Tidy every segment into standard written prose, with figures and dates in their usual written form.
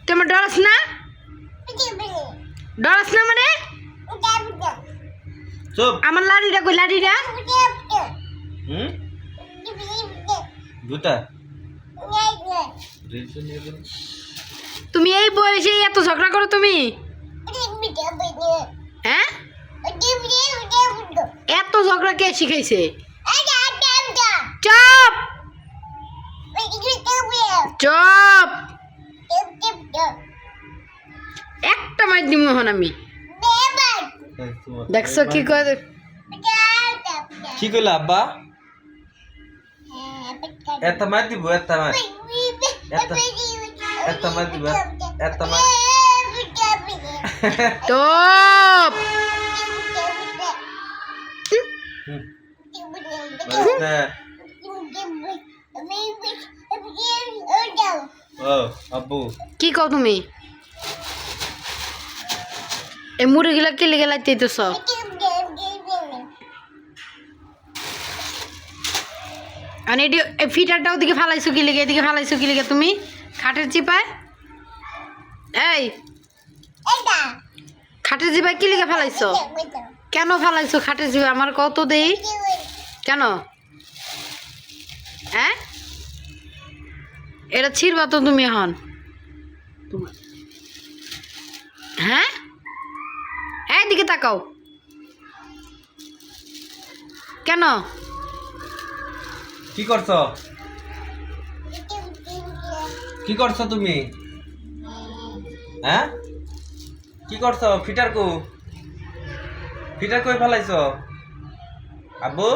তুমি ডরস না মানে চুপ আমার লাড়িটা কই লাড়িটা হুম দুটা তুমি এই বয়সে এত ঝগড়া করো তুমি হ্যাঁ এত ঝগড়া কে শিখাইছে চুপ চুপ একটা মার দিব এখন আমি দেখছো কি করে কি কইলা আব্বা এত মার দিব এত মার এত মার দিব এত মার চুপ ও আব্বু কি কও তুমি এই মুরগিলা কি লেগে লাইতেছ আর এই ফিটারটা ওদিকে ফালাইছো কি লেগে এদিকে ফালাইছো কি লেগে তুমি খাটের চিপায় এই খাটের চিপায় কি লেগে ফালাইছো কেন ফালাইছো খাটের চিপায় আমার কত দেই কেন হ্যাঁ এটা ছিড়বা তো তুমি এখন হ্যাঁ এইদিকে তাকাও কেন কি করছো কি করছো তুমি হ্যাঁ কি করছো ফিটার কই ফেলাইছো আব্বু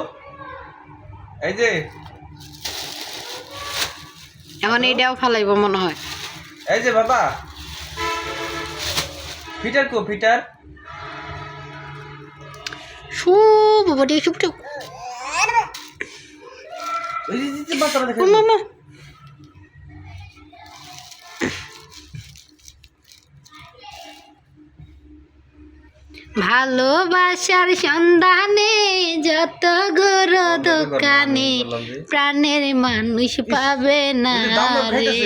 এই যে এখন এইটাও ফালাইব মনে হয় এই যে বাবা ফিটার শু বাবা দিয়ে চুপ চুপ ওই যে বাচ্চারা দেখে মামা ভালোবাসার সন্ধানে যত গর দোকানে প্রাণের মানুষ পাবে না রে